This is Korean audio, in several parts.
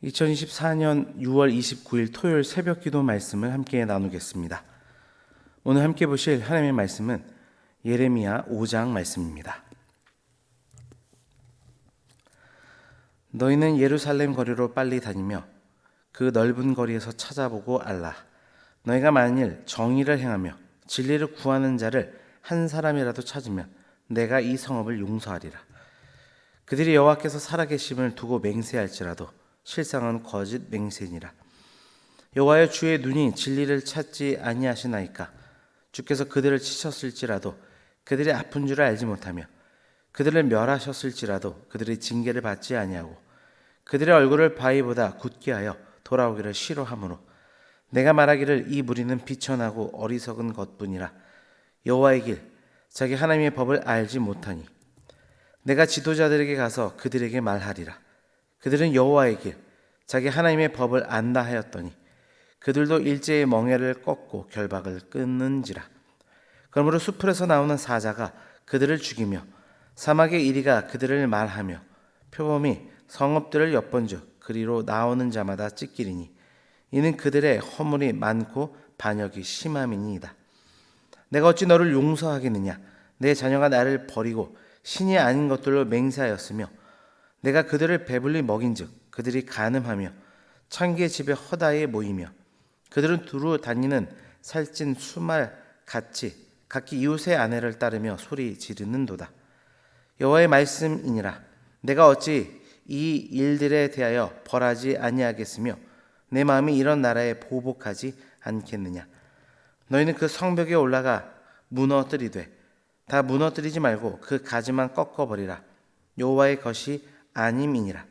2024년 6월 29일 토요일 새벽 기도 말씀을 함께 나누겠습니다. 오늘 함께 보실 하나님의 말씀은 예레미야 5장 말씀입니다. 너희는 예루살렘 거리로 빨리 다니며 그 넓은 거리에서 찾아보고 알라. 너희가 만일 정의를 행하며 진리를 구하는 자를 한 사람이라도 찾으면 내가 이 성읍을 용서하리라. 그들이 여호와께서 살아계심을 두고 맹세할지라도 실상은 거짓 맹세니라. 여호와여, 주의 눈이 진리를 찾지 아니하시나이까. 주께서 그들을 치셨을지라도 그들이 아픈 줄을 알지 못하며 그들을 멸하셨을지라도 그들의 징계를 받지 아니하고 그들의 얼굴을 바위보다 굳게 하여 돌아오기를 싫어하므로 내가 말하기를 이 무리는 비천하고 어리석은 것뿐이라. 여호와의 길 자기 하나님의 법을 알지 못하니 내가 지도자들에게 가서 그들에게 말하리라. 그들은 여호와의 길 자기 하나님의 법을 안다 하였더니 그들도 일제의 멍에를 꺾고 결박을 끊는지라. 그러므로 숲풀에서 나오는 사자가 그들을 죽이며 사막의 이리가 그들을 말하며 표범이 성읍들을 엿본즉 그리로 나오는 자마다 찢기리니 이는 그들의 허물이 많고 반역이 심함이니이다. 내가 어찌 너를 용서하겠느냐. 내 자녀가 나를 버리고 신이 아닌 것들로 맹세하였으며 내가 그들을 배불리 먹인즉 그들이 간음하며 창기의 집에 허다에 모이며 그들은 두루 다니는 살찐 수말 같이 각기 이웃의 아내를 따르며 소리 지르는도다. 여호와의 말씀이니라. 내가 어찌 이 일들에 대하여 벌하지 아니하겠으며 내 마음이 이런 나라에 보복하지 않겠느냐. 너희는 그 성벽에 올라가 무너뜨리되 다 무너뜨리지 말고 그 가지만 꺾어버리라. 여호와의 것이 아님이니라.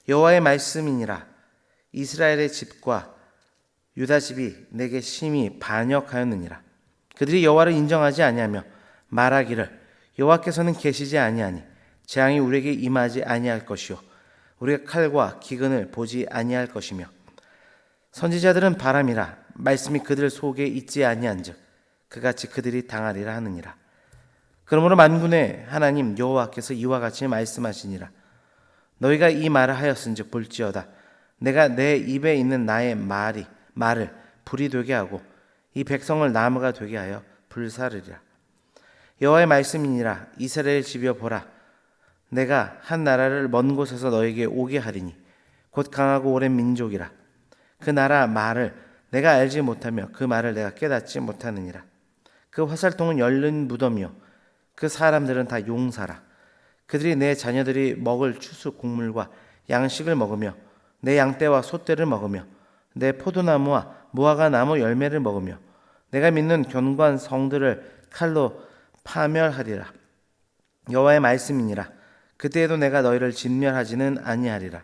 여호와의 말씀이니라. 이스라엘의 집과 유다 집이 내게 심히 반역하였느니라. 그들이 여호와를 인정하지 아니하며 말하기를 여호와께서는 계시지 아니하니 재앙이 우리에게 임하지 아니할 것이요 우리가 칼과 기근을 보지 아니할 것이며 선지자들은 바람이라. 말씀이 그들 속에 있지 아니한즉 그같이 그들이 당하리라 하느니라. 그러므로 만군의 하나님 여호와께서 이와 같이 말씀하시니라. 너희가 이 말을 하였은즉 볼지어다. 내가 내 입에 있는 나의 말을 불이 되게 하고 이 백성을 나무가 되게 하여 불사르리라. 여호와의 말씀이니라. 이스라엘 집이여 보라. 내가 한 나라를 먼 곳에서 너에게 오게 하리니 곧 강하고 오랜 민족이라. 그 나라 말을 내가 알지 못하며 그 말을 내가 깨닫지 못하느니라. 그 화살통은 열린 무덤이요 그 사람들은 다 용사라. 그들이 내 자녀들이 먹을 추수 곡물과 양식을 먹으며 내 양떼와 소떼를 먹으며 내 포도나무와 무화과 나무 열매를 먹으며 내가 믿는 견고한 성들을 칼로 파멸하리라. 여호와의 말씀이니라. 그때에도 내가 너희를 진멸하지는 아니하리라.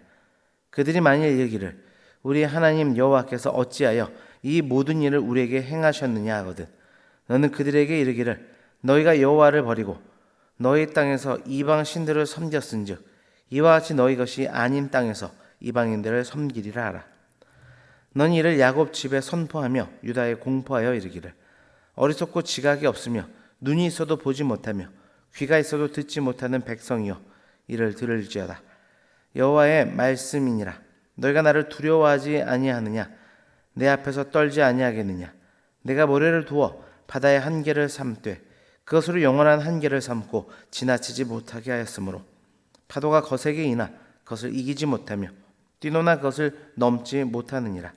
그들이 만일 이르기를 우리 하나님 여호와께서 어찌하여 이 모든 일을 우리에게 행하셨느냐 하거든 너는 그들에게 이르기를 너희가 여호와를 버리고 너희 땅에서 이방 신들을 섬겼은즉 이와 같이 너희 것이 아닌 땅에서 이방인들을 섬기리라 하라. 너는 이를 야곱 집에 선포하며 유다에 공포하여 이르기를 어리석고 지각이 없으며 눈이 있어도 보지 못하며 귀가 있어도 듣지 못하는 백성이여 이를 들을지어다. 여호와의 말씀이니라. 너희가 나를 두려워하지 아니하느냐. 내 앞에서 떨지 아니하겠느냐. 내가 모래를 두어 바다의 한계를 삼되 그것으로 영원한 한계를 삼고 지나치지 못하게 하였으므로 파도가 거세게 이나 그것을 이기지 못하며 뛰노나 그것을 넘지 못하느니라.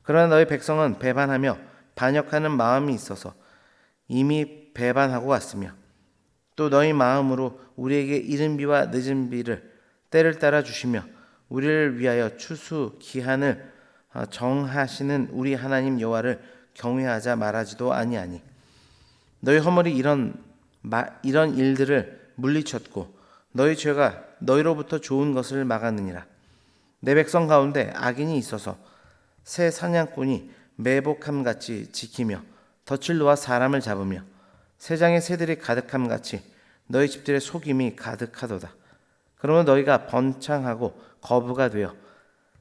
그러나 너희 백성은 배반하며 반역하는 마음이 있어서 이미 배반하고 왔으며 또 너희 마음으로 우리에게 이른 비와 늦은 비를 때를 따라 주시며 우리를 위하여 추수 기한을 정하시는 우리 하나님 여호와를 경외하자 말하지도 아니하니 너희 허물이 이런 일들을 물리쳤고 너희 죄가 너희로부터 좋은 것을 막았느니라. 내 백성 가운데 악인이 있어서 새 사냥꾼이 매복함같이 지키며 덫을 놓아 사람을 잡으며 새장의 새들이 가득함같이 너희 집들의 속임이 가득하도다. 그러면 너희가 번창하고 거부가 되어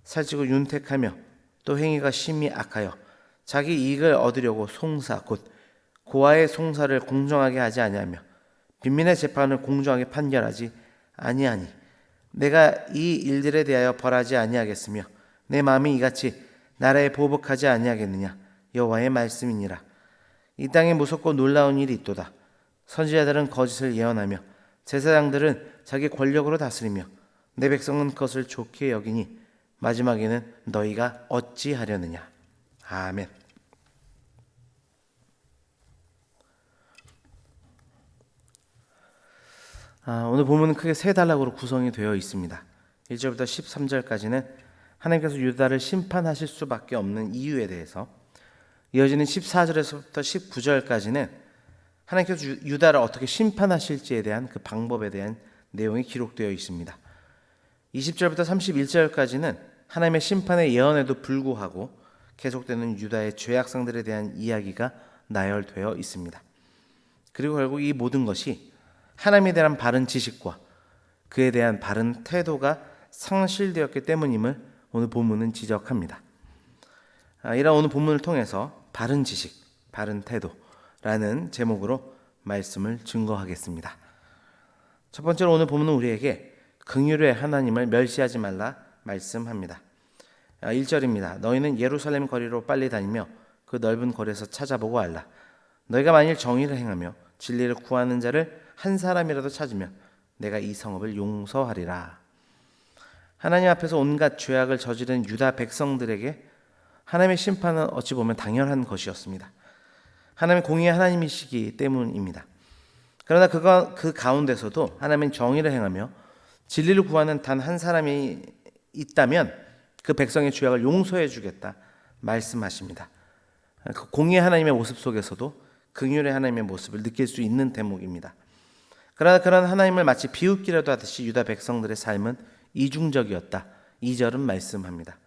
살찌고 윤택하며 또 행위가 심히 악하여 자기 이익을 얻으려고 송사 곧 고아의 송사를 공정하게 하지 아니하며 빈민의 재판을 공정하게 판결하지 아니하니 내가 이 일들에 대하여 벌하지 아니하겠으며 내 마음이 이같이 나라에 보복하지 아니하겠느냐. 여호와의 말씀이니라. 이 땅에 무섭고 놀라운 일이 있도다. 선지자들은 거짓을 예언하며 제사장들은 자기 권력으로 다스리며 내 백성은 그것을 좋게 여기니 마지막에는 너희가 어찌하려느냐. 아멘. 오늘 본문은 크게 세 단락으로 구성이 되어 있습니다. 1절부터 13절까지는 하나님께서 유다를 심판하실 수밖에 없는 이유에 대해서, 이어지는 14절에서부터 19절까지는 하나님께서 유다를 어떻게 심판하실지에 대한 그 방법에 대한 내용이 기록되어 있습니다. 20절부터 31절까지는 하나님의 심판의 예언에도 불구하고 계속되는 유다의 죄악성들에 대한 이야기가 나열되어 있습니다. 그리고 결국 이 모든 것이 하나님에 대한 바른 지식과 그에 대한 바른 태도가 상실되었기 때문임을 오늘 본문은 지적합니다. 이런 오늘 본문을 통해서 바른 지식, 바른 태도라는 제목으로 말씀을 증거하겠습니다. 첫 번째로 오늘 본문은 우리에게 긍휼의 하나님을 멸시하지 말라 말씀합니다. 1절입니다. 너희는 예루살렘 거리로 빨리 다니며 그 넓은 거리에서 찾아보고 알라. 너희가 만일 정의를 행하며 진리를 구하는 자를 한 사람이라도 찾으면 내가 이 성읍을 용서하리라. 하나님 앞에서 온갖 죄악을 저지른 유다 백성들에게 하나님의 심판은 어찌 보면 당연한 것이었습니다. 하나님의 공의의 하나님이시기 때문입니다. 그러나 그 가운데서도 하나님은 정의를 행하며 진리를 구하는 단 한 사람이 있다면 그 백성의 죄악을 용서해 주겠다 말씀하십니다. 그 공의의 하나님의 모습 속에서도 긍휼의 하나님의 모습을 느낄 수 있는 대목입니다. 그러나 그런 하나님을 마치 비웃기라도 하듯이 유다 백성들의 삶은 이중적이었다. 2절은 말씀합니다.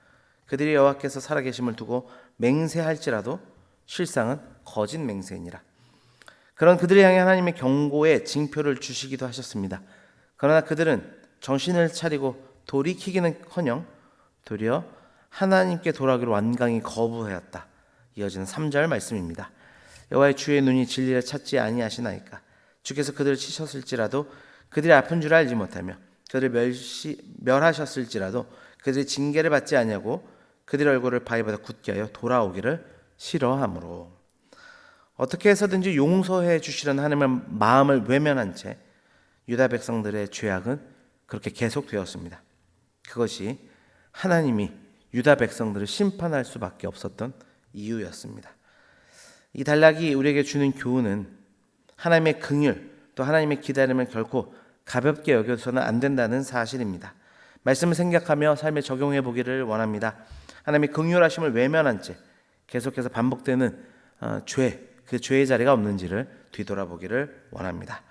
그들이 여호와께서 살아계심을 두고 맹세할지라도 실상은 거짓 맹세이니라. 그런 그들을 향해 하나님의 경고의 징표를 주시기도 하셨습니다. 그러나 그들은 정신을 차리고 돌이키기는커녕 도리어 하나님께 돌아오기를 완강히 거부하였다. 이어지는 3절 말씀입니다. 여호와의 주의 눈이 진리를 찾지 아니하시나이까. 주께서 그들을 치셨을지라도 그들이 아픈 줄 알지 못하며 그들을 멸하셨을지라도 그들이 징계를 받지 아니하고 그들의 얼굴을 바위보다 굳게 하여 돌아오기를 싫어하므로. 어떻게 해서든지 용서해 주시려는 하나님의 마음을 외면한 채 유다 백성들의 죄악은 그렇게 계속되었습니다. 그것이 하나님이 유다 백성들을 심판할 수밖에 없었던 이유였습니다. 이 단락이 우리에게 주는 교훈은 하나님의 긍휼 또 하나님의 기다림을 결코 가볍게 여겨서는 안 된다는 사실입니다. 말씀을 생각하며 삶에 적용해 보기를 원합니다. 하나님의 긍휼하심을 외면한 채 계속해서 반복되는 그 죄의 자리가 없는지를 뒤돌아보기를 원합니다.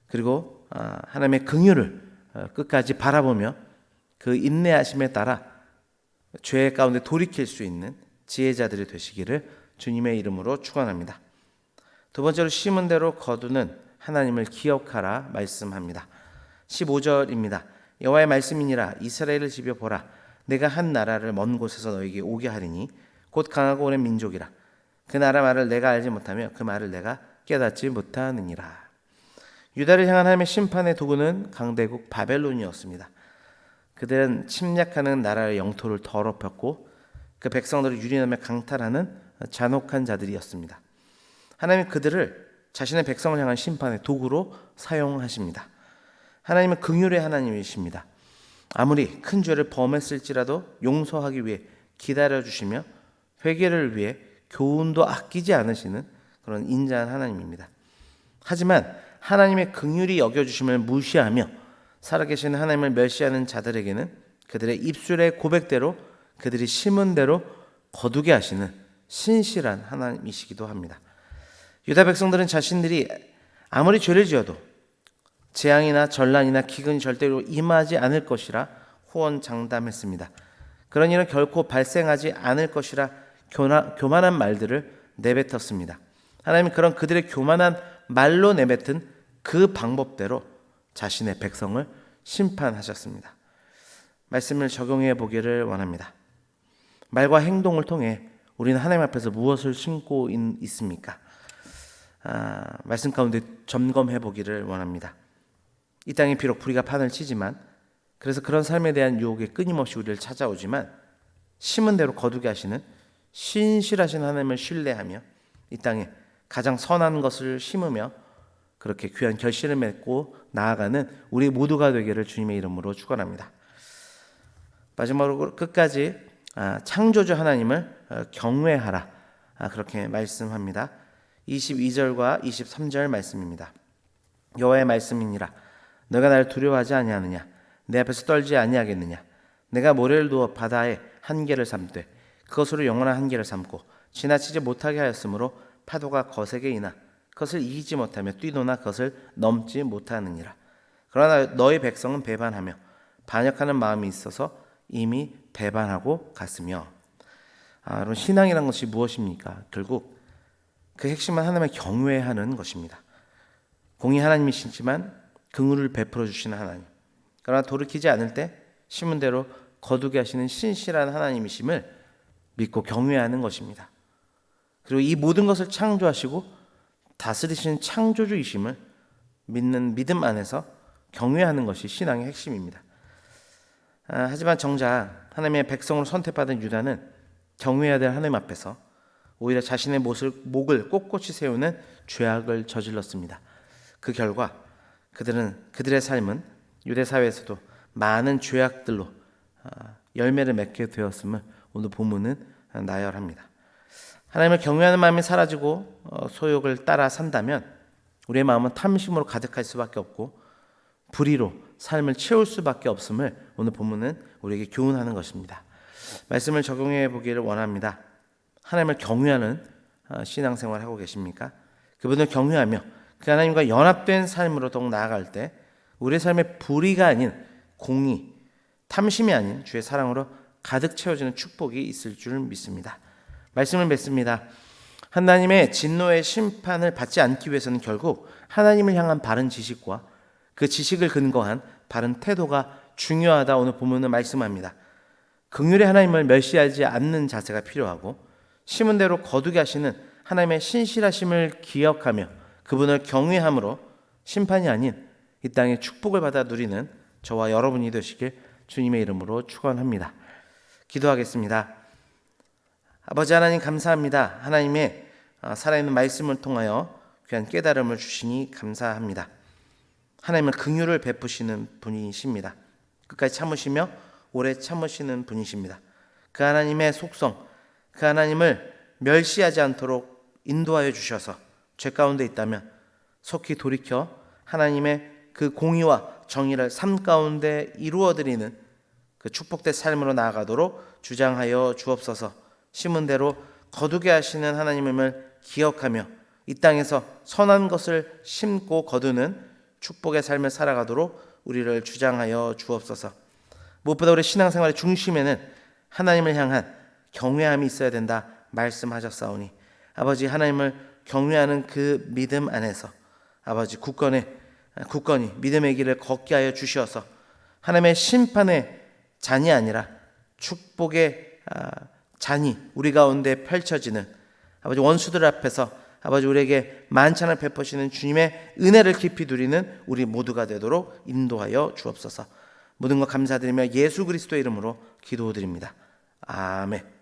그리고 하나님의 긍휼을 끝까지 바라보며 그 인내하심에 따라 죄 가운데 돌이킬 수 있는 지혜자들이 되시기를 주님의 이름으로 축원합니다. 두 번째로 심은 대로 거두는 하나님을 기억하라 말씀합니다. 15절입니다. 여호와의 말씀이니라. 이스라엘을 지켜 보라. 내가 한 나라를 먼 곳에서 너에게 오게 하리니 곧 강하고 오랜 민족이라. 그 나라 말을 내가 알지 못하며 그 말을 내가 깨닫지 못하느니라. 유다를 향한 하나님의 심판의 도구는 강대국 바벨론이었습니다. 그들은 침략하는 나라의 영토를 더럽혔고 그 백성들을 유린하며 강탈하는 잔혹한 자들이었습니다. 하나님은 그들을 자신의 백성을 향한 심판의 도구로 사용하십니다. 하나님은 긍휼의 하나님이십니다. 아무리 큰 죄를 범했을지라도 용서하기 위해 기다려주시며 회개를 위해 교훈도 아끼지 않으시는 그런 인자한 하나님입니다. 하지만 하나님의 긍휼이 여겨주심을 무시하며 살아계신 하나님을 멸시하는 자들에게는 그들의 입술의 고백대로 그들이 심은 대로 거두게 하시는 신실한 하나님이시기도 합니다. 유다 백성들은 자신들이 아무리 죄를 지어도 재앙이나 전란이나 기근이 절대로 임하지 않을 것이라 호언장담했습니다. 그런 일은 결코 발생하지 않을 것이라 교만한 말들을 내뱉었습니다. 하나님은 그런 그들의 교만한 말로 내뱉은 그 방법대로 자신의 백성을 심판하셨습니다. 말씀을 적용해 보기를 원합니다. 말과 행동을 통해 우리는 하나님 앞에서 무엇을 신고 있습니까? 말씀 가운데 점검해 보기를 원합니다. 이 땅에 비록 불의가 판을 치지만 그래서 그런 삶에 대한 유혹이 끊임없이 우리를 찾아오지만 심은 대로 거두게 하시는 신실하신 하나님을 신뢰하며 이 땅에 가장 선한 것을 심으며 그렇게 귀한 결실을 맺고 나아가는 우리 모두가 되기를 주님의 이름으로 축원합니다. 마지막으로 끝까지 창조주 하나님을 경외하라, 그렇게 말씀합니다. 22절과 23절 말씀입니다. 여호와의 말씀이니라. 너가 나를 두려워하지 아니하느냐? 내 앞에서 떨지 아니하겠느냐? 내가 모래를 두어 바다에 한계를 삼되 그것으로 영원한 한계를 삼고 지나치지 못하게 하였으므로 파도가 거세게 이나 그것을 이기지 못하며 뛰노나 그것을 넘지 못하느니라. 그러나 너희 백성은 배반하며 반역하는 마음이 있어서 이미 배반하고 갔으며. 여러분, 신앙이란 것이 무엇입니까? 결국 그 핵심은 하나님을 경외하는 것입니다. 공의 하나님이시지만 긍휼을 베풀어 주시는 하나님, 그러나 돌이키지 않을 때 심은 대로 거두게 하시는 신실한 하나님이심을 믿고 경외하는 것입니다. 그리고 이 모든 것을 창조하시고 다스리시는 창조주이심을 믿는 믿음 안에서 경외하는 것이 신앙의 핵심입니다. 하지만 정작 하나님의 백성으로 선택받은 유다는 경외해야 될 하나님 앞에서 오히려 자신의 목을 꼿꼿이 세우는 죄악을 저질렀습니다. 그 결과 그들의 삶은 유대 사회에서도 많은 죄악들로 열매를 맺게 되었음을 오늘 본문은 나열합니다. 하나님을 경외하는 마음이 사라지고 소욕을 따라 산다면 우리의 마음은 탐심으로 가득할 수밖에 없고 불의로 삶을 채울 수밖에 없음을 오늘 본문은 우리에게 교훈하는 것입니다. 말씀을 적용해 보기를 원합니다. 하나님을 경외하는 신앙생활을 하고 계십니까? 그분을 경외하며 그 하나님과 연합된 삶으로 더욱 나아갈 때 우리의 삶에 불의가 아닌 공의, 탐심이 아닌 주의 사랑으로 가득 채워지는 축복이 있을 줄 믿습니다. 말씀을 맺습니다. 하나님의 진노의 심판을 받지 않기 위해서는 결국 하나님을 향한 바른 지식과 그 지식을 근거한 바른 태도가 중요하다. 오늘 본문은 말씀합니다. 긍휼의 하나님을 멸시하지 않는 자세가 필요하고 심은 대로 거두게 하시는 하나님의 신실하심을 기억하며 그분을 경외함으로 심판이 아닌 이 땅의 축복을 받아 누리는 저와 여러분이 되시길 주님의 이름으로 축원합니다. 기도하겠습니다. 아버지 하나님, 감사합니다. 하나님의 살아있는 말씀을 통하여 귀한 깨달음을 주시니 감사합니다. 하나님은 긍휼을 베푸시는 분이십니다. 끝까지 참으시며 오래 참으시는 분이십니다. 그 하나님의 속성, 그 하나님을 멸시하지 않도록 인도하여 주셔서 죄 가운데 있다면 속히 돌이켜 하나님의 그 공의와 정의를 삶 가운데 이루어드리는 그 축복된 삶으로 나아가도록 주장하여 주옵소서. 심은 대로 거두게 하시는 하나님을 기억하며 이 땅에서 선한 것을 심고 거두는 축복의 삶을 살아가도록 우리를 주장하여 주옵소서. 무엇보다 우리 신앙생활의 중심에는 하나님을 향한 경외함이 있어야 된다 말씀하셨사오니 아버지, 하나님을 경외하는 그 믿음 안에서 아버지 굳건히 믿음의 길을 걷게 하여 주시어서 하나님의 심판의 잔이 아니라 축복의 잔이 우리 가운데 펼쳐지는 아버지 원수들 앞에서 아버지 우리에게 만찬을 베푸시는 주님의 은혜를 깊이 누리는 우리 모두가 되도록 인도하여 주옵소서. 모든 것 감사드리며 예수 그리스도의 이름으로 기도드립니다. 아멘.